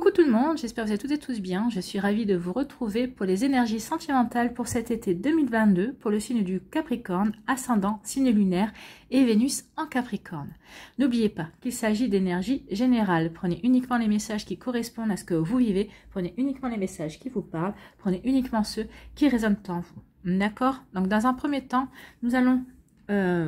Coucou tout le monde, j'espère que vous êtes toutes et tous bien. Je suis ravie de vous retrouver pour les énergies sentimentales pour cet été 2022 pour le signe du Capricorne, ascendant, signe lunaire et Vénus en Capricorne. N'oubliez pas qu'il s'agit d'énergie générale. Prenez uniquement les messages qui correspondent à ce que vous vivez, prenez uniquement les messages qui vous parlent, prenez uniquement ceux qui résonnent en vous. D'accord? Donc dans un premier temps, nous allons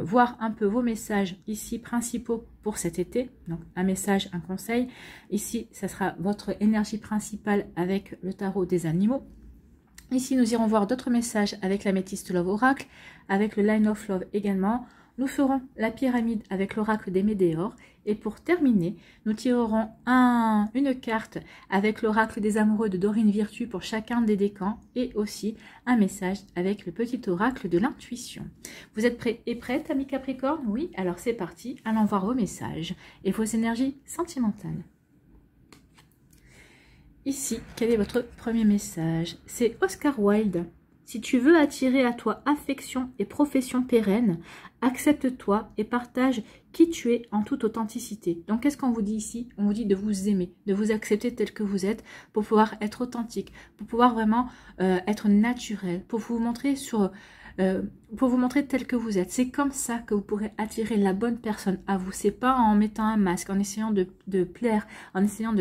voir un peu vos messages ici principaux pour cet été. Donc un message, un conseil. Ici, ça sera votre énergie principale avec le tarot des animaux. Ici, nous irons voir d'autres messages avec l'améthyste Love Oracle, avec le Line of Love également. Nous ferons la pyramide avec l'oracle des Médéors. Et pour terminer, nous tirerons une carte avec l'oracle des amoureux de Dorine Virtue pour chacun des décans. Et aussi un message avec le petit oracle de l'intuition. Vous êtes prêts et prêtes, amis Capricorne? Oui, alors c'est parti. Allons voir vos messages et vos énergies sentimentales. Ici, quel est votre premier message? C'est Oscar Wilde. Si tu veux attirer à toi affection et profession pérenne, accepte-toi et partage qui tu es en toute authenticité. Donc, qu'est-ce qu'on vous dit ici? On vous dit de vous aimer, de vous accepter tel que vous êtes pour pouvoir être authentique, pour pouvoir vraiment être naturel, pour vous montrer tel que vous êtes. C'est comme ça que vous pourrez attirer la bonne personne à vous. C'est pas en mettant un masque, en essayant de plaire, en essayant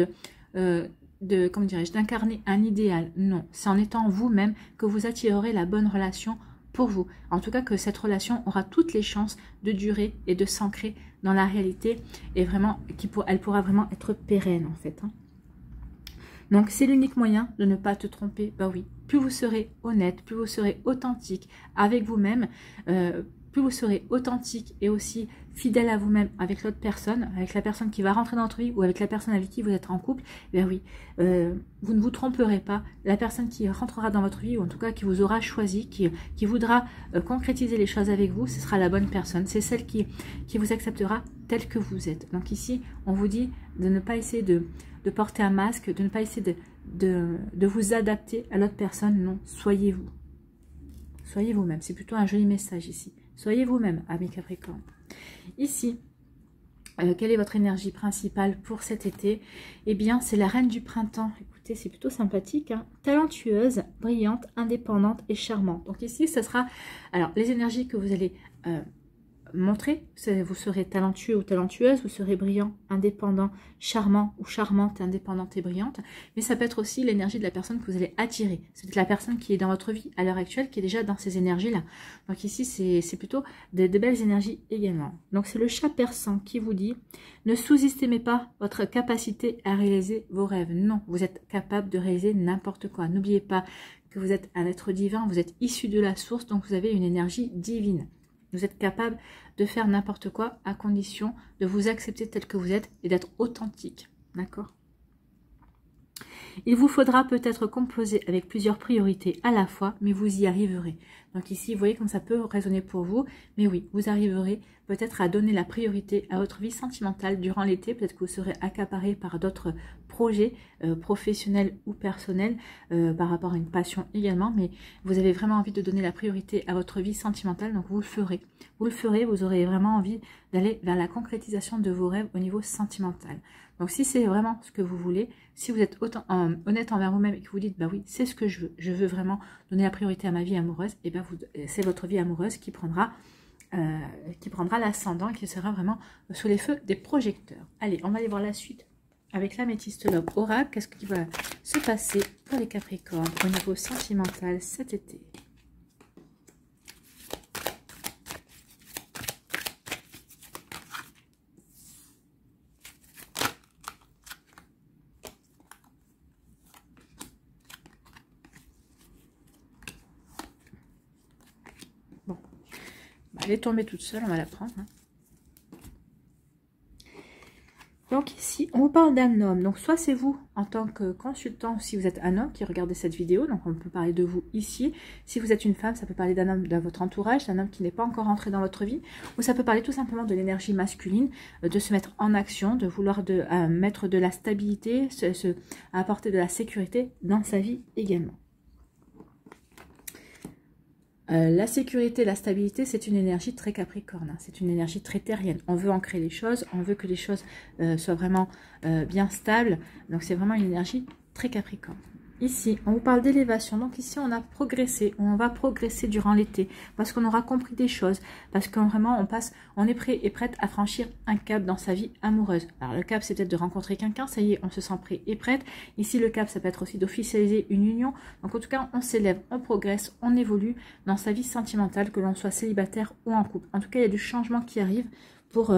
comment dirais-je, d'incarner un idéal. Non, c'est en étant vous-même que vous attirerez la bonne relation pour vous. En tout cas, que cette relation aura toutes les chances de durer et de s'ancrer dans la réalité et vraiment, elle pourra vraiment être pérenne en fait. Donc, c'est l'unique moyen de ne pas te tromper. Bah oui, plus vous serez honnête, plus vous serez authentique avec vous-même, plus vous serez authentique et aussi fidèle à vous-même avec l'autre personne, avec la personne qui va rentrer dans votre vie ou avec la personne avec qui vous êtes en couple, ben oui, vous ne vous tromperez pas. La personne qui rentrera dans votre vie, ou en tout cas qui vous aura choisi, qui voudra concrétiser les choses avec vous, ce sera la bonne personne. C'est celle qui vous acceptera tel que vous êtes. Donc ici, on vous dit de ne pas essayer de porter un masque, de ne pas essayer de vous adapter à l'autre personne. Non, soyez vous. Soyez vous-même. C'est plutôt un joli message ici. Soyez vous-même, amis Capricorne. Ici, quelle est votre énergie principale pour cet été? Eh bien, c'est la reine du printemps. Écoutez, c'est plutôt sympathique, hein. Talentueuse, brillante, indépendante et charmante. Donc ici, ce sera... Alors, les énergies que vous allez montrer, vous serez talentueux ou talentueuse, vous serez brillant, indépendant, charmant ou charmante, indépendante et brillante, mais ça peut être aussi l'énergie de la personne que vous allez attirer. C'est la personne qui est dans votre vie à l'heure actuelle, qui est déjà dans ces énergies-là. Donc ici, c'est plutôt de belles énergies également. Donc c'est le chat persan qui vous dit, ne sous-estimez pas votre capacité à réaliser vos rêves. Non, vous êtes capable de réaliser n'importe quoi. N'oubliez pas que vous êtes un être divin, vous êtes issu de la source, donc vous avez une énergie divine. Vous êtes capable de faire n'importe quoi à condition de vous accepter tel que vous êtes et d'être authentique. D'accord? Il vous faudra peut-être composer avec plusieurs priorités à la fois, mais vous y arriverez. Donc ici, vous voyez comme ça peut résonner pour vous. Mais oui, vous arriverez peut-être à donner la priorité à votre vie sentimentale durant l'été. Peut-être que vous serez accaparé par d'autres projets professionnels ou personnels par rapport à une passion également. Mais vous avez vraiment envie de donner la priorité à votre vie sentimentale. Donc vous le ferez. Vous le ferez, vous aurez vraiment envie d'aller vers la concrétisation de vos rêves au niveau sentimental. Donc si c'est vraiment ce que vous voulez, si vous êtes honnête envers vous-même et que vous dites, bah oui, c'est ce que je veux vraiment donner la priorité à ma vie amoureuse, et bien c'est votre vie amoureuse qui prendra l'ascendant et qui sera vraiment sous les feux des projecteurs. Allez, on va aller voir la suite avec l'améthyste Love Oracle. Qu'est-ce qui va se passer pour les Capricornes au niveau sentimental cet été? Elle est tombée toute seule, on va la prendre. Donc ici, on vous parle d'un homme. Donc soit c'est vous en tant que consultant, si vous êtes un homme qui regardez cette vidéo, donc on peut parler de vous ici. Si vous êtes une femme, ça peut parler d'un homme dans votre entourage, d'un homme qui n'est pas encore entré dans votre vie. Ou ça peut parler tout simplement de l'énergie masculine, de se mettre en action, de vouloir mettre de la stabilité, apporter de la sécurité dans sa vie également. La sécurité, la stabilité, c'est une énergie très capricorne, hein. C'est une énergie très terrienne. On veut ancrer les choses, on veut que les choses soient vraiment bien stables. Donc c'est vraiment une énergie très capricorne. Ici, on vous parle d'élévation. Donc ici, on a progressé. On va progresser durant l'été parce qu'on aura compris des choses. Parce que vraiment, on est prêt et prête à franchir un cap dans sa vie amoureuse. Alors le cap, c'est peut-être de rencontrer quelqu'un. Ça y est, on se sent prêt et prête. Ici, le cap, ça peut être aussi d'officialiser une union. Donc en tout cas, on s'élève, on progresse, on évolue dans sa vie sentimentale, que l'on soit célibataire ou en couple. En tout cas, il y a du changement qui arrive pour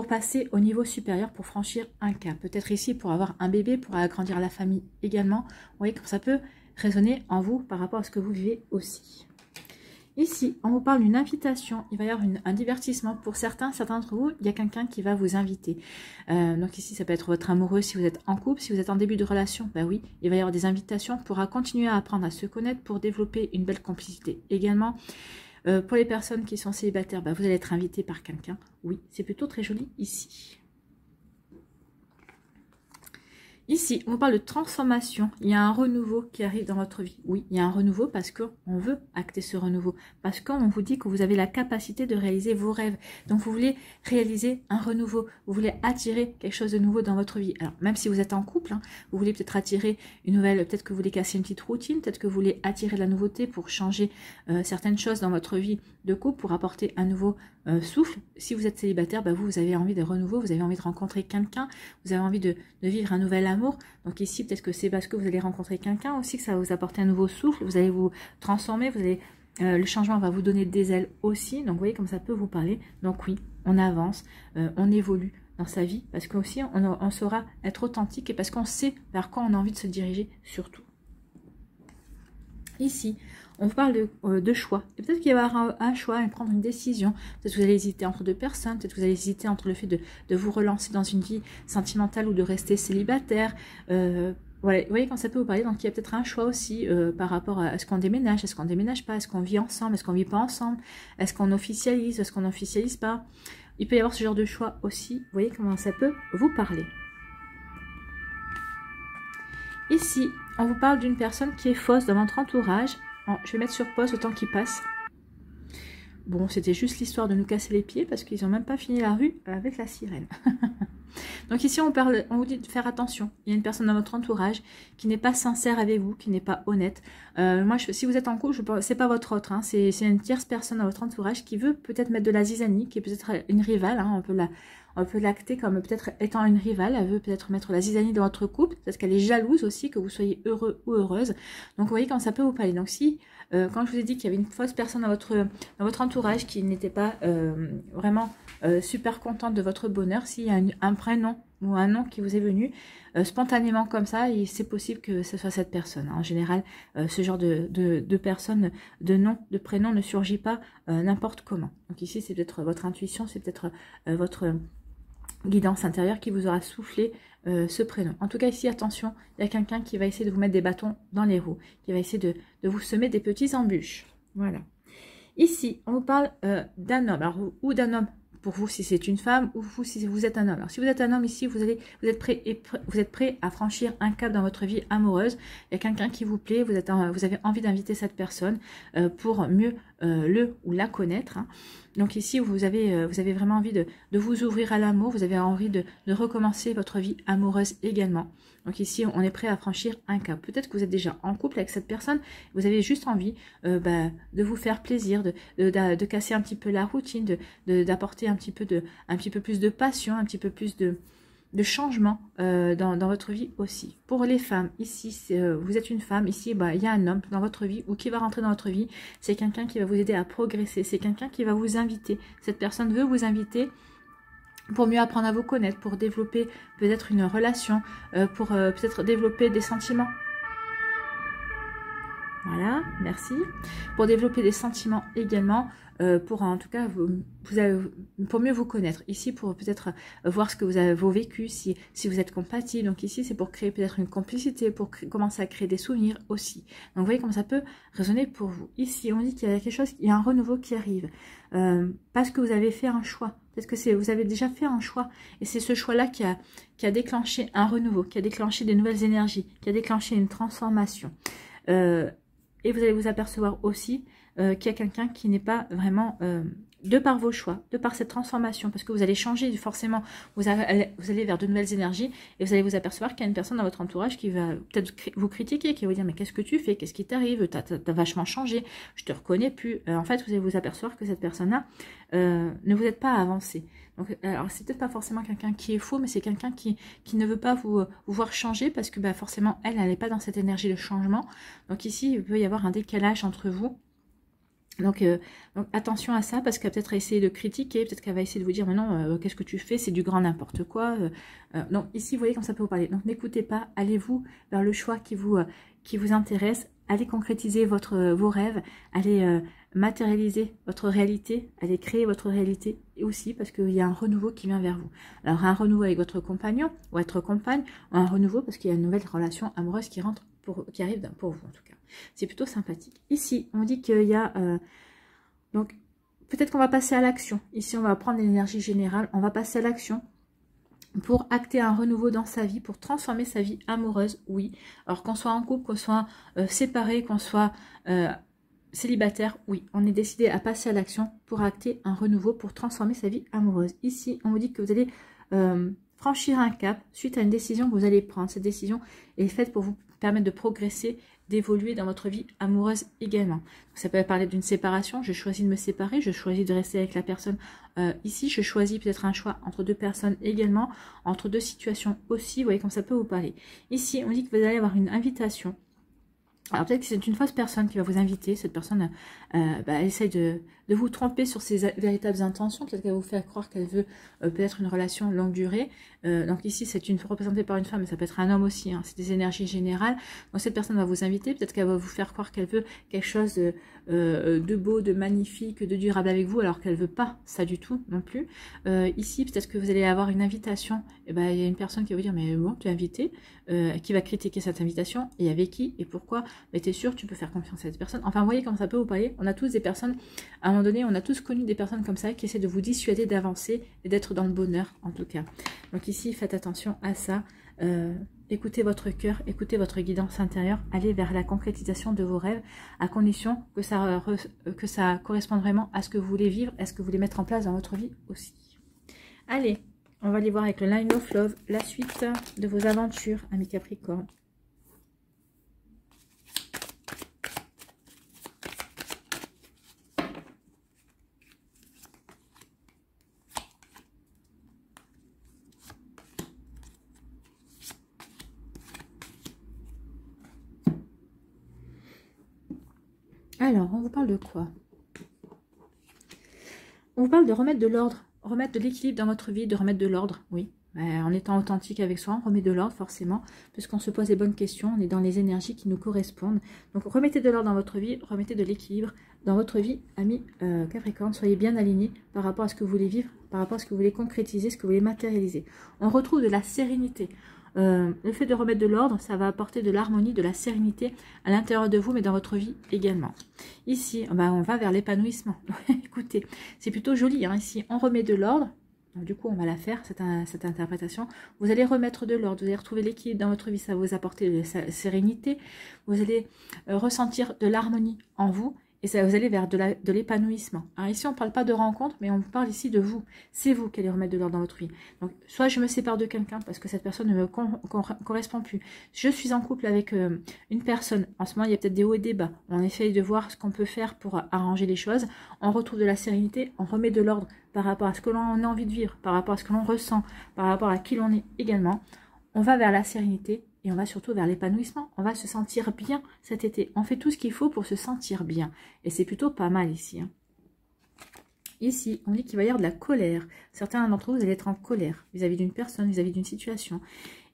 passer au niveau supérieur, pour franchir un cap. Peut-être ici pour avoir un bébé, pour agrandir la famille également. Vous voyez comme ça peut résonner en vous par rapport à ce que vous vivez aussi. Ici, on vous parle d'une invitation. Il va y avoir un divertissement. Pour certains d'entre vous, il y a quelqu'un qui va vous inviter. Donc ici, ça peut être votre amoureux si vous êtes en couple. Si vous êtes en début de relation, ben oui, il va y avoir des invitations pour continuer à apprendre à se connaître, pour développer une belle complicité également. Pour les personnes qui sont célibataires, bah, vous allez être invité par quelqu'un. Oui, c'est plutôt très joli ici. Ici, on parle de transformation. Il y a un renouveau qui arrive dans votre vie. Oui, il y a un renouveau parce qu'on veut acter ce renouveau. Parce qu'on vous dit que vous avez la capacité de réaliser vos rêves. Donc, vous voulez réaliser un renouveau. Vous voulez attirer quelque chose de nouveau dans votre vie. Alors, même si vous êtes en couple, hein, vous voulez peut-être attirer une nouvelle, peut-être que vous voulez casser une petite routine, peut-être que vous voulez attirer de la nouveauté pour changer certaines choses dans votre vie de couple, pour apporter un nouveau souffle. Si vous êtes célibataire, bah vous avez envie de renouveau, vous avez envie de rencontrer quelqu'un, vous avez envie de vivre un nouvel amour. Donc ici, peut-être que c'est parce que vous allez rencontrer quelqu'un aussi que ça va vous apporter un nouveau souffle, vous allez vous transformer, vous allez, le changement va vous donner des ailes aussi. Donc vous voyez comme ça peut vous parler. Donc oui, on avance, on évolue dans sa vie, parce qu'aussi on saura être authentique et parce qu'on sait vers quoi on a envie de se diriger surtout. Ici, on parle de choix. Et peut-être qu'il va y avoir un choix et prendre une décision. Peut-être que vous allez hésiter entre deux personnes. Peut-être que vous allez hésiter entre le fait de vous relancer dans une vie sentimentale ou de rester célibataire. Voilà, vous voyez quand ça peut vous parler. Donc il y a peut-être un choix aussi par rapport à est-ce qu'on déménage, est-ce qu'on déménage pas, est-ce qu'on vit ensemble, est-ce qu'on vit pas ensemble, est-ce qu'on officialise, est-ce qu'on n'officialise pas. Il peut y avoir ce genre de choix aussi. Vous voyez comment ça peut vous parler. Ici, on vous parle d'une personne qui est fausse dans votre entourage. Je vais mettre sur pause le temps qui passe. Bon, c'était juste l'histoire de nous casser les pieds parce qu'ils n'ont même pas fini la rue avec la sirène. Donc ici, on vous dit de faire attention. Il y a une personne dans votre entourage qui n'est pas sincère avec vous, qui n'est pas honnête. Si vous êtes en couple, c'est pas votre autre. Hein, c'est une tierce personne dans votre entourage qui veut peut-être mettre de la zizanie, qui est peut-être une rivale. Hein, on peut l'acter comme peut-être étant une rivale. Elle veut peut-être mettre la zizanie dans votre couple. Peut-être qu'elle est jalouse aussi, que vous soyez heureux ou heureuse. Donc vous voyez quand ça peut vous parler. Donc si, quand je vous ai dit qu'il y avait une fausse personne dans votre entourage qui n'était pas vraiment super contente de votre bonheur, s'il y a un prénom ou un nom qui vous est venu spontanément comme ça, c'est possible que ce soit cette personne. En général, ce genre de personne, de nom, de prénom ne surgit pas n'importe comment. Donc ici, c'est peut-être votre intuition, c'est peut-être votre guidance intérieure qui vous aura soufflé ce prénom. En tout cas, ici, attention, il y a quelqu'un qui va essayer de vous mettre des bâtons dans les roues, qui va essayer de vous semer des petits embûches. Voilà. Ici, on vous parle d'un homme, alors, ou d'un homme pour vous si c'est une femme, ou vous si vous êtes un homme. Alors, si vous êtes un homme ici, vous êtes prêt à franchir un cap dans votre vie amoureuse. Il y a quelqu'un qui vous plaît, vous avez envie d'inviter cette personne pour mieux le ou la connaître. Hein. Donc ici, vous avez vraiment envie de vous ouvrir à l'amour, vous avez envie de recommencer votre vie amoureuse également. Donc ici, on est prêt à franchir un cap. Peut-être que vous êtes déjà en couple avec cette personne, vous avez juste envie de vous faire plaisir, de casser un petit peu la routine, d'apporter un petit peu plus de passion, un petit peu plus de changement dans votre vie aussi. Pour les femmes, ici, vous êtes une femme, ici, il y a un homme dans votre vie ou qui va rentrer dans votre vie. C'est quelqu'un qui va vous aider à progresser, c'est quelqu'un qui va vous inviter. Cette personne veut vous inviter pour mieux apprendre à vous connaître, pour développer peut-être une relation, pour peut-être développer des sentiments. Voilà, merci. Pour développer des sentiments également, pour en tout cas pour mieux vous connaître. Ici, pour peut-être voir ce que vous avez vécu, si vous êtes compatible. Donc ici, c'est pour créer peut-être une complicité, pour commencer à créer des souvenirs aussi. Donc vous voyez comment ça peut résonner pour vous. Ici, on dit qu'il y a quelque chose, il y a un renouveau qui arrive. Parce que vous avez fait un choix. Peut-être que vous avez déjà fait un choix. Et c'est ce choix-là qui a déclenché un renouveau, qui a déclenché des nouvelles énergies, qui a déclenché une transformation. Et vous allez vous apercevoir aussi qu'il y a quelqu'un qui n'est pas vraiment... de par vos choix, de par cette transformation, parce que vous allez changer forcément, vous allez vers de nouvelles énergies, et vous allez vous apercevoir qu'il y a une personne dans votre entourage qui va peut-être vous critiquer, qui va vous dire, mais qu'est-ce que tu fais, qu'est-ce qui t'arrive, t'as vachement changé, je te reconnais plus. En fait, vous allez vous apercevoir que cette personne-là ne vous aide pas à avancer. Donc, alors, c'est peut-être pas forcément quelqu'un qui est faux, mais c'est quelqu'un qui ne veut pas vous voir changer, parce que bah, forcément, elle n'est pas dans cette énergie de changement. Donc ici, il peut y avoir un décalage entre vous. Donc attention à ça, parce qu'elle va peut-être essayer de critiquer, peut-être qu'elle va essayer de vous dire, mais non, qu'est-ce que tu fais, c'est du grand n'importe quoi. Donc ici, vous voyez comme ça peut vous parler. Donc n'écoutez pas, allez-vous vers le choix qui vous intéresse, allez concrétiser vos rêves, allez matérialiser votre réalité, allez créer votre réalité aussi, parce qu'il y a un renouveau qui vient vers vous. Alors un renouveau avec votre compagnon ou votre compagne, ou un renouveau parce qu'il y a une nouvelle relation amoureuse qui arrive pour vous en tout cas. C'est plutôt sympathique. Ici, on dit qu'il y a... donc, peut-être qu'on va passer à l'action. Ici, on va prendre l'énergie générale. On va passer à l'action pour acter un renouveau dans sa vie, pour transformer sa vie amoureuse, oui. Alors, qu'on soit en couple, qu'on soit séparé, qu'on soit célibataire, oui. On est décidé à passer à l'action pour acter un renouveau, pour transformer sa vie amoureuse. Ici, on vous dit que vous allez franchir un cap suite à une décision que vous allez prendre. Cette décision est faite pour vous permettre de progresser, d'évoluer dans votre vie amoureuse également. Donc, ça peut parler d'une séparation, je choisis de me séparer, je choisis de rester avec la personne ici, je choisis peut-être un choix entre deux personnes également, entre deux situations aussi, vous voyez comme ça peut vous parler. Ici, on dit que vous allez avoir une invitation. Alors peut-être que c'est une fausse personne qui va vous inviter, cette personne elle essaye de vous tromper sur ses véritables intentions, peut-être qu'elle va vous faire croire qu'elle veut peut-être une relation longue durée. Donc ici c'est représentée par une femme, mais ça peut être un homme aussi, hein, c'est des énergies générales. Donc cette personne va vous inviter, peut-être qu'elle va vous faire croire qu'elle veut quelque chose de beau, de magnifique, de durable avec vous, alors qu'elle veut pas ça du tout non plus. Ici peut-être que vous allez avoir une invitation, et il y a une personne qui va vous dire mais bon tu es invité, qui va critiquer cette invitation, et avec qui et pourquoi, mais t'es sûr tu peux faire confiance à cette personne. Enfin vous voyez comment ça peut vous parler. On a tous des personnes, à un moment donné on a tous connu des personnes comme ça qui essaient de vous dissuader d'avancer et d'être dans le bonheur en tout cas. Donc ici faites attention à ça, écoutez votre cœur, écoutez votre guidance intérieure, allez vers la concrétisation de vos rêves, à condition que ça corresponde vraiment à ce que vous voulez vivre, à ce que vous voulez mettre en place dans votre vie aussi. Allez, on va aller voir avec le Line of Love la suite de vos aventures, amis Capricorne. Alors, on vous parle de quoi? On vous parle de remettre de l'ordre, remettre de l'équilibre dans votre vie, de remettre de l'ordre, oui. En étant authentique avec soi, on remet de l'ordre forcément, puisqu'on se pose les bonnes questions, on est dans les énergies qui nous correspondent. Donc remettez de l'ordre dans votre vie, remettez de l'équilibre dans votre vie, amis Capricorne. Soyez bien alignés par rapport à ce que vous voulez vivre, par rapport à ce que vous voulez concrétiser, ce que vous voulez matérialiser. On retrouve de la sérénité. Le fait de remettre de l'ordre, ça va apporter de l'harmonie, de la sérénité à l'intérieur de vous, mais dans votre vie également. Ici, on va vers l'épanouissement. Écoutez, c'est plutôt joli, hein. Ici, on remet de l'ordre. Du coup, on va la faire, cette interprétation. Vous allez remettre de l'ordre, vous allez retrouver l'équilibre dans votre vie, ça va vous apporter de la sérénité. Vous allez ressentir de l'harmonie en vous. Et ça, vous allez vers de l'épanouissement. Alors ici, on ne parle pas de rencontre, mais on vous parle ici de vous. C'est vous qui allez remettre de l'ordre dans votre vie. Donc, soit je me sépare de quelqu'un parce que cette personne ne me correspond plus. Je suis en couple avec une personne. En ce moment, il y a peut-être des hauts et des bas. On essaye de voir ce qu'on peut faire pour arranger les choses. On retrouve de la sérénité, on remet de l'ordre par rapport à ce que l'on a envie de vivre, par rapport à ce que l'on ressent, par rapport à qui l'on est également. On va vers la sérénité. Et on va surtout vers l'épanouissement. On va se sentir bien cet été. On fait tout ce qu'il faut pour se sentir bien. Et c'est plutôt pas mal ici. Hein. Ici, on dit qu'il va y avoir de la colère. Certains d'entre vous, vous allez être en colère vis-à-vis d'une personne, vis-à-vis d'une situation.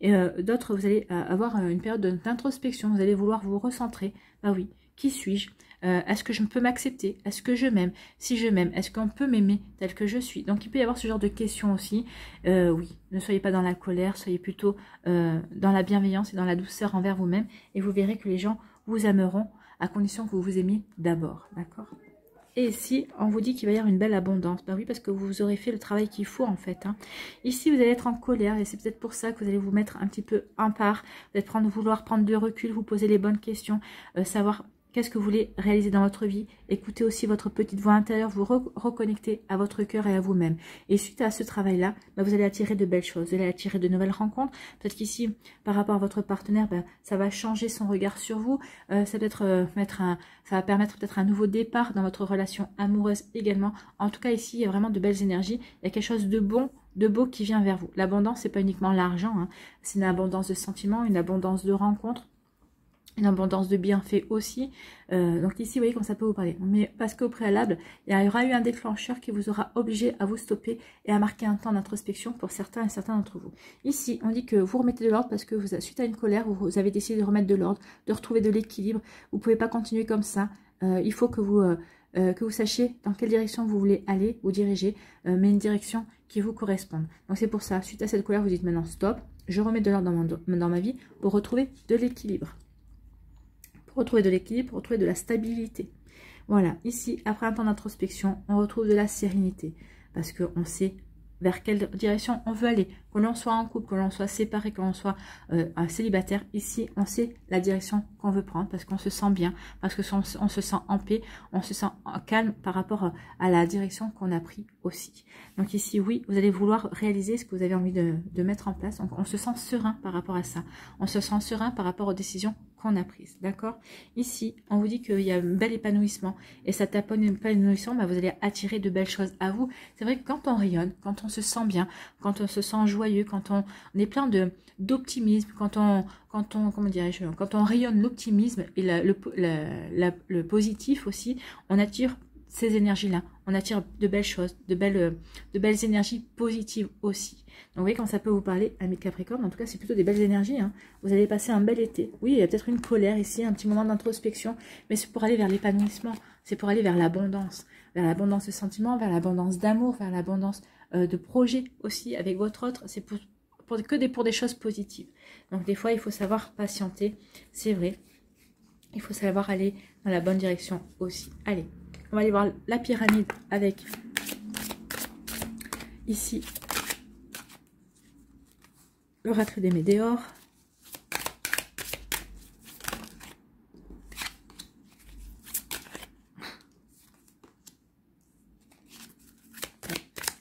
Et d'autres, vous allez avoir une période d'introspection. Vous allez vouloir vous recentrer. Bah oui, qui suis-je? Est-ce que je peux m'accepter? Est-ce que je m'aime? Si je m'aime, est-ce qu'on peut m'aimer tel que je suis? Donc il peut y avoir ce genre de questions aussi. Oui, ne soyez pas dans la colère, soyez plutôt dans la bienveillance et dans la douceur envers vous-même. Et vous verrez que les gens vous aimeront à condition que vous vous aimiez d'abord. D'accord? Et ici, on vous dit qu'il va y avoir une belle abondance. Bah oui, parce que vous aurez fait le travail qu'il faut en fait. Hein. Ici, vous allez être en colère et c'est peut-être pour ça que vous allez vous mettre un petit peu en part. Vous allez vouloir prendre du recul, vous poser les bonnes questions, savoir qu'est-ce que vous voulez réaliser dans votre vie. Écoutez aussi votre petite voix intérieure, vous reconnectez à votre cœur et à vous-même. Et suite à ce travail-là, vous allez attirer de belles choses, vous allez attirer de nouvelles rencontres. Peut-être qu'ici, par rapport à votre partenaire, ça va changer son regard sur vous. Ça va permettre peut-être un nouveau départ dans votre relation amoureuse également. En tout cas, ici, il y a vraiment de belles énergies. Il y a quelque chose de bon, de beau qui vient vers vous. L'abondance, c'est pas uniquement l'argent, hein. C'est une abondance de sentiments, une abondance de rencontres, une abondance de bienfaits aussi. Donc ici, vous voyez comment ça peut vous parler. Mais parce qu'au préalable, il y aura eu un déclencheur qui vous aura obligé à vous stopper et à marquer un temps d'introspection pour certains et certains d'entre vous. Ici, on dit que vous remettez de l'ordre parce que suite à une colère, vous avez décidé de remettre de l'ordre, de retrouver de l'équilibre. Vous ne pouvez pas continuer comme ça. Il faut que vous sachiez dans quelle direction vous voulez aller, vous diriger, mais une direction qui vous corresponde. Donc c'est pour ça, suite à cette colère, vous dites maintenant stop, je remets de l'ordre dans ma vie pour retrouver de l'équilibre. Retrouver de l'équilibre, retrouver de la stabilité. Voilà, ici, après un temps d'introspection, on retrouve de la sérénité. Parce qu'on sait vers quelle direction on veut aller. Que l'on soit en couple, que l'on soit séparé, que l'on soit un célibataire. Ici, on sait la direction qu'on veut prendre parce qu'on se sent bien, parce qu'on se sent en paix, on se sent calme par rapport à la direction qu'on a pris aussi. Donc ici, oui, vous allez vouloir réaliser ce que vous avez envie de mettre en place. Donc, on se sent serein par rapport à ça. On se sent serein par rapport aux décisions qu'on a prises. D'accord? Ici, on vous dit qu'il y a un bel épanouissement. Et cet épanouissement, vous allez attirer de belles choses à vous. C'est vrai que quand on rayonne, quand on se sent bien, quand on se sent joyeux, quand on est plein d'optimisme, quand on rayonne l'optimisme et le positif aussi, on attire ces énergies-là. On attire de belles choses, de belles énergies positives aussi. Donc vous voyez quand ça peut vous parler, amis Capricorne, en tout cas c'est plutôt des belles énergies. Hein. Vous allez passer un bel été. Oui, il y a peut-être une colère ici, un petit moment d'introspection, mais c'est pour aller vers l'épanouissement, c'est pour aller vers l'abondance de sentiments, vers l'abondance d'amour, vers l'abondance de projets aussi avec votre autre. C'est pour des choses positives. Donc des fois il faut savoir patienter, c'est vrai. Il faut savoir aller dans la bonne direction aussi. Allez, on va aller voir la pyramide avec ici l'oracle des météores.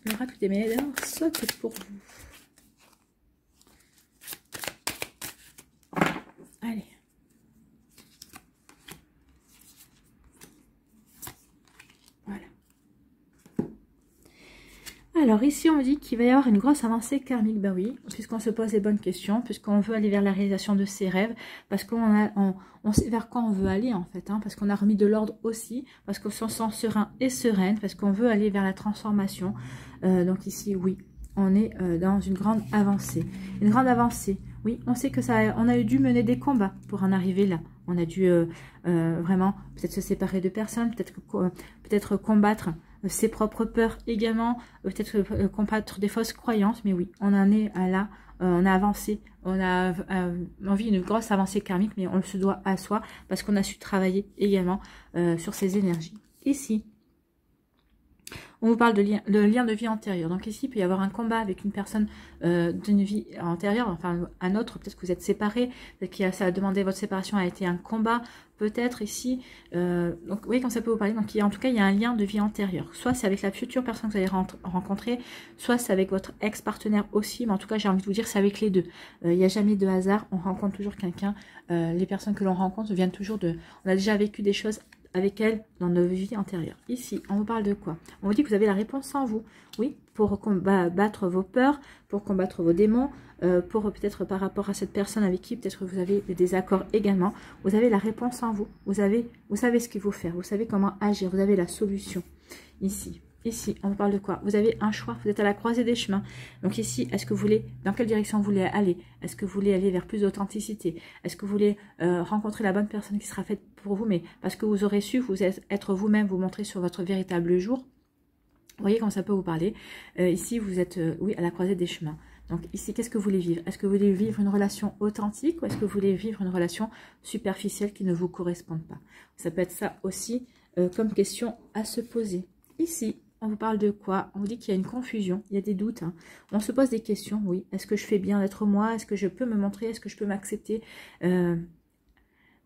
L'oracle des météores saute pour vous. Allez. Voilà. Alors ici on me dit qu'il va y avoir une grosse avancée karmique, ben oui, puisqu'on se pose les bonnes questions, puisqu'on veut aller vers la réalisation de ses rêves, parce qu'on sait vers quoi on veut aller en fait, hein, parce qu'on a remis de l'ordre aussi, parce qu'on se sent serein et sereine, parce qu'on veut aller vers la transformation. Donc ici oui, on est dans une grande avancée. Une grande avancée, oui, on sait que on a dû mener des combats pour en arriver là. On a dû vraiment peut-être se séparer de personnes, peut-être combattre ses propres peurs également, peut-être combattre des fausses croyances, mais oui, on en est là, on a avancé, on a envie d'une grosse avancée karmique, mais on se doit à soi parce qu'on a su travailler également sur ces énergies. Ici, on vous parle de lien de vie antérieure. Donc ici, il peut y avoir un combat avec une personne d'une vie antérieure, enfin un autre, peut-être que vous êtes séparés, peut-être que ça a demandé votre séparation, a été un combat, peut-être ici. Donc oui, quand ça peut vous parler, donc en tout cas, il y a un lien de vie antérieure. Soit c'est avec la future personne que vous allez rencontrer, soit c'est avec votre ex-partenaire aussi, mais en tout cas, j'ai envie de vous dire, c'est avec les deux. Il n'y a jamais de hasard, on rencontre toujours quelqu'un. Les personnes que l'on rencontre viennent toujours de... On a déjà vécu des choses avec elle dans nos vies antérieures. Ici, on vous parle de quoi? On vous dit que vous avez la réponse en vous. Oui, pour combattre vos peurs, pour combattre vos démons, pour peut-être par rapport à cette personne avec qui peut-être vous avez des désaccords également. Vous avez la réponse en vous. Vous savez ce qu'il faut faire. Vous savez comment agir. Vous avez la solution. Ici. Ici, on vous parle de quoi? Vous avez un choix, vous êtes à la croisée des chemins. Donc ici, est-ce que vous voulez, dans quelle direction vous voulez aller? Est-ce que vous voulez aller vers plus d'authenticité? Est-ce que vous voulez rencontrer la bonne personne qui sera faite pour vous, mais parce que vous aurez su être vous-même, vous montrer sur votre véritable jour? Vous voyez comment ça peut vous parler. Ici, vous êtes, oui, à la croisée des chemins. Donc ici, qu'est-ce que vous voulez vivre? Est-ce que vous voulez vivre une relation authentique ou est-ce que vous voulez vivre une relation superficielle qui ne vous corresponde pas? Ça peut être ça aussi comme question à se poser. Ici, on vous parle de quoi? On vous dit qu'il y a une confusion, il y a des doutes. Hein. On se pose des questions, oui. Est-ce que je fais bien d'être moi? Est-ce que je peux me montrer? Est-ce que je peux m'accepter?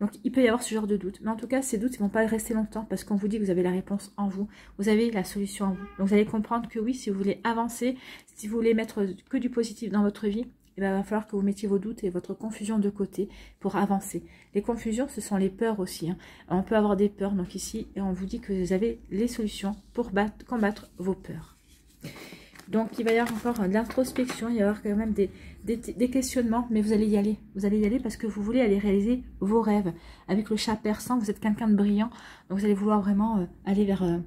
Vous Donc, il peut y avoir ce genre de doute. Mais en tout cas, ces doutes, ils ne vont pas rester longtemps parce qu'on vous dit que vous avez la réponse en vous. Vous avez la solution en vous. Donc, vous allez comprendre que oui, si vous voulez avancer, si vous voulez mettre que du positif dans votre vie, il va falloir que vous mettiez vos doutes et votre confusion de côté pour avancer. Les confusions, ce sont les peurs aussi. Hein. On peut avoir des peurs. Donc ici, on vous dit que vous avez les solutions pour combattre vos peurs. Donc, il va y avoir encore de l'introspection, il va y avoir quand même des questionnements, mais vous allez y aller. Vous allez y aller parce que vous voulez aller réaliser vos rêves. Avec le chat persan, vous êtes quelqu'un de brillant, donc vous allez vouloir vraiment aller vers...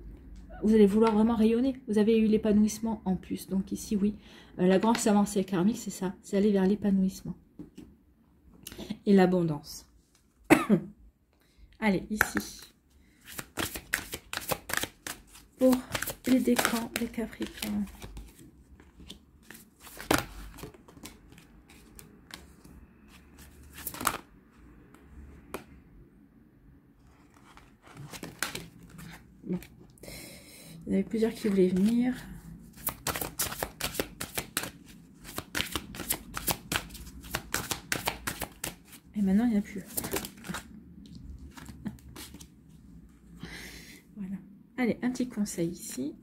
vous allez vouloir vraiment rayonner. Vous avez eu l'épanouissement en plus. Donc ici, oui, la grande avancée karmique, c'est ça. C'est aller vers l'épanouissement. Et l'abondance. Allez, ici. Pour les décans des Capricornes. Bon. Il y en avait plusieurs qui voulaient venir. Et maintenant, il n'y en a plus. Voilà. Allez, un petit conseil ici.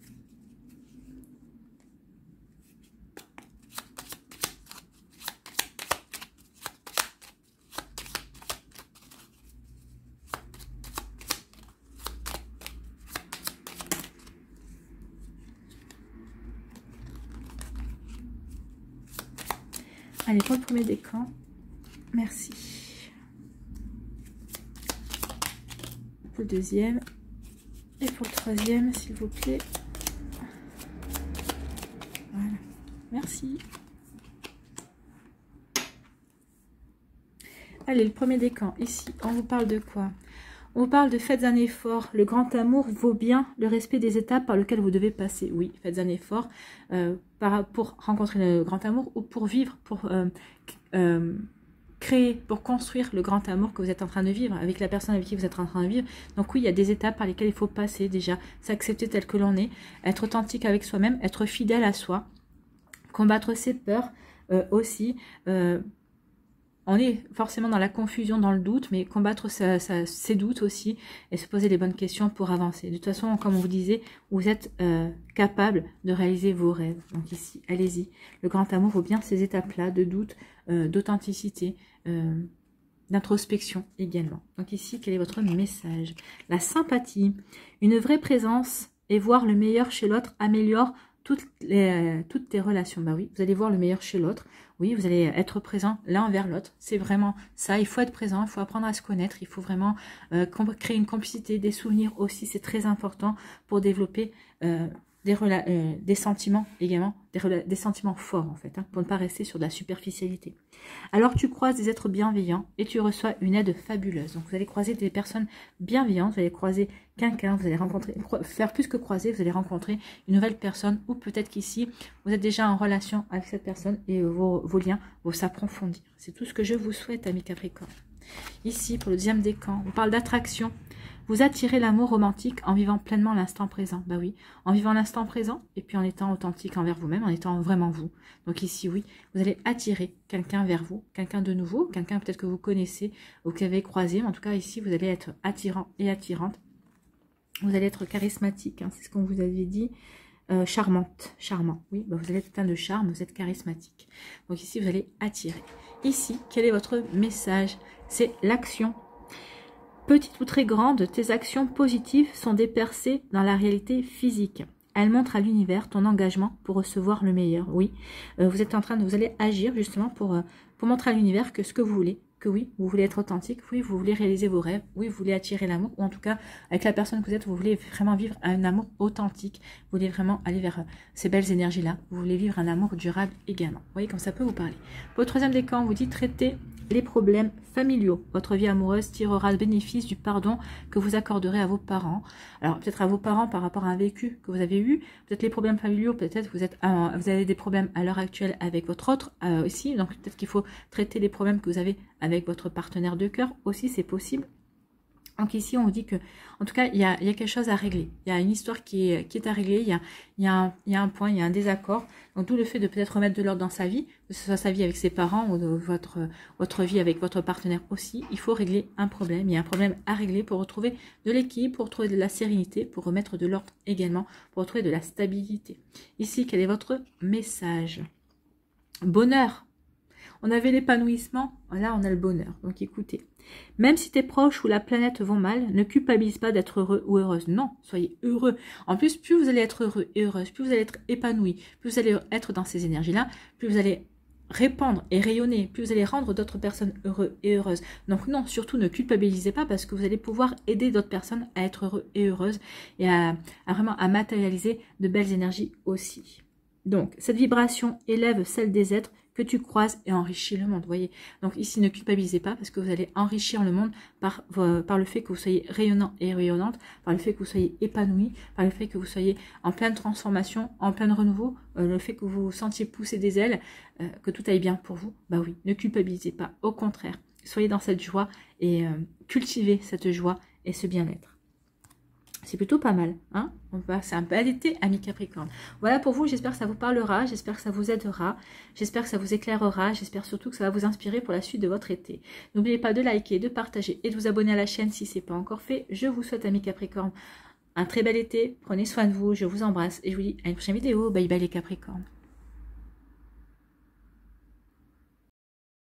Allez, pour le premier décan, merci. Pour le deuxième et pour le troisième, s'il vous plaît. Voilà, merci. Allez, le premier décan, ici, on vous parle de quoi? On vous parle de faites un effort. Le grand amour vaut bien le respect des étapes par lesquelles vous devez passer. Oui, faites un effort pour rencontrer le grand amour ou pour vivre, pour créer, pour construire le grand amour que vous êtes en train de vivre avec la personne avec qui vous êtes en train de vivre. Donc oui, il y a des étapes par lesquelles il faut passer déjà. S'accepter tel que l'on est, être authentique avec soi-même, être fidèle à soi, combattre ses peurs aussi. On est forcément dans la confusion, dans le doute, mais combattre ses doutes aussi et se poser les bonnes questions pour avancer. De toute façon, comme on vous disait, vous êtes capable de réaliser vos rêves. Donc ici, allez-y. Le grand amour vaut bien ces étapes-là de doute, d'authenticité, d'introspection également. Donc ici, quel est votre message? La sympathie, une vraie présence et voir le meilleur chez l'autre améliore toutes tes relations. Bah oui, vous allez voir le meilleur chez l'autre. Oui, vous allez être présent l'un envers l'autre. C'est vraiment ça. Il faut être présent, il faut apprendre à se connaître. Il faut vraiment créer une complicité, des souvenirs aussi. C'est très important pour développer des sentiments également, des sentiments forts en fait, hein, pour ne pas rester sur de la superficialité. Alors tu croises des êtres bienveillants et tu reçois une aide fabuleuse. Donc vous allez croiser des personnes bienveillantes, vous allez croiser quelqu'un, vous allez rencontrer, faire plus que croiser, vous allez rencontrer une nouvelle personne ou peut-être qu'ici vous êtes déjà en relation avec cette personne et vos liens vont s'approfondir. C'est tout ce que je vous souhaite, amis Capricorne. Ici, pour le deuxième décan, on parle d'attraction. Vous attirez l'amour romantique en vivant pleinement l'instant présent. Bah oui, en vivant l'instant présent et puis en étant authentique envers vous-même, en étant vraiment vous. Donc ici, oui, vous allez attirer quelqu'un vers vous, quelqu'un de nouveau, quelqu'un peut-être que vous connaissez ou que vous avez croisé. Mais en tout cas, ici, vous allez être attirant et attirante. Vous allez être charismatique, hein, c'est ce qu'on vous avait dit. Charmante, charmant. Oui, bah vous allez être plein de charme, vous êtes charismatique. Donc ici, vous allez attirer. Ici, quel est votre message? C'est l'action. Petite ou très grande, tes actions positives sont des percées dans la réalité physique. Elles montrent à l'univers ton engagement pour recevoir le meilleur. Oui, vous êtes en train de, vous allez agir justement pour montrer à l'univers que ce que vous voulez, que oui, vous voulez être authentique, oui, vous voulez réaliser vos rêves, oui, vous voulez attirer l'amour, ou en tout cas, avec la personne que vous êtes, vous voulez vraiment vivre un amour authentique, vous voulez vraiment aller vers ces belles énergies-là, vous voulez vivre un amour durable également. Vous voyez comme ça peut vous parler. Pour le troisième décan, on vous dit traiter les problèmes familiaux. Votre vie amoureuse tirera le bénéfice du pardon que vous accorderez à vos parents. Alors peut-être à vos parents par rapport à un vécu que vous avez eu, peut-être les problèmes familiaux, peut-être vous avez des problèmes à l'heure actuelle avec votre autre aussi, donc peut-être qu'il faut traiter les problèmes que vous avez avec votre partenaire de cœur aussi, c'est possible. Donc ici, on vous dit que, en tout cas, il y a quelque chose à régler. Il y a une histoire qui est à régler. Il y a un point, il y a un désaccord. Donc tout le fait de peut-être remettre de l'ordre dans sa vie, que ce soit sa vie avec ses parents ou de votre vie avec votre partenaire aussi, il faut régler un problème. Il y a un problème à régler pour retrouver de l'équilibre, pour retrouver de la sérénité, pour remettre de l'ordre également, pour retrouver de la stabilité. Ici, quel est votre message? Bonheur. On avait l'épanouissement, là on a le bonheur. Donc écoutez, même si tes proches ou la planète vont mal, ne culpabilise pas d'être heureux ou heureuse. Non, soyez heureux. En plus, plus vous allez être heureux et heureuse, plus vous allez être épanoui, plus vous allez être dans ces énergies-là, plus vous allez répandre et rayonner, plus vous allez rendre d'autres personnes heureuses et heureuses. Donc non, surtout ne culpabilisez pas parce que vous allez pouvoir aider d'autres personnes à être heureux et heureuses et à vraiment à matérialiser de belles énergies aussi. Donc, cette vibration élève celle des êtres que tu croises et enrichis le monde, voyez. Donc ici, ne culpabilisez pas parce que vous allez enrichir le monde par le fait que vous soyez rayonnant et rayonnante, par le fait que vous soyez épanoui, par le fait que vous soyez en pleine transformation, en plein renouveau, le fait que vous sentiez pousser des ailes, que tout aille bien pour vous. Bah oui, ne culpabilisez pas, au contraire, soyez dans cette joie et cultivez cette joie et ce bien-être. C'est plutôt pas mal, hein? C'est un bel été, amis Capricorne. Voilà pour vous, j'espère que ça vous parlera, j'espère que ça vous aidera, j'espère que ça vous éclairera, j'espère surtout que ça va vous inspirer pour la suite de votre été. N'oubliez pas de liker, de partager et de vous abonner à la chaîne si ce n'est pas encore fait. Je vous souhaite, amis Capricorne, un très bel été, prenez soin de vous, je vous embrasse et je vous dis à une prochaine vidéo. Bye bye les Capricornes.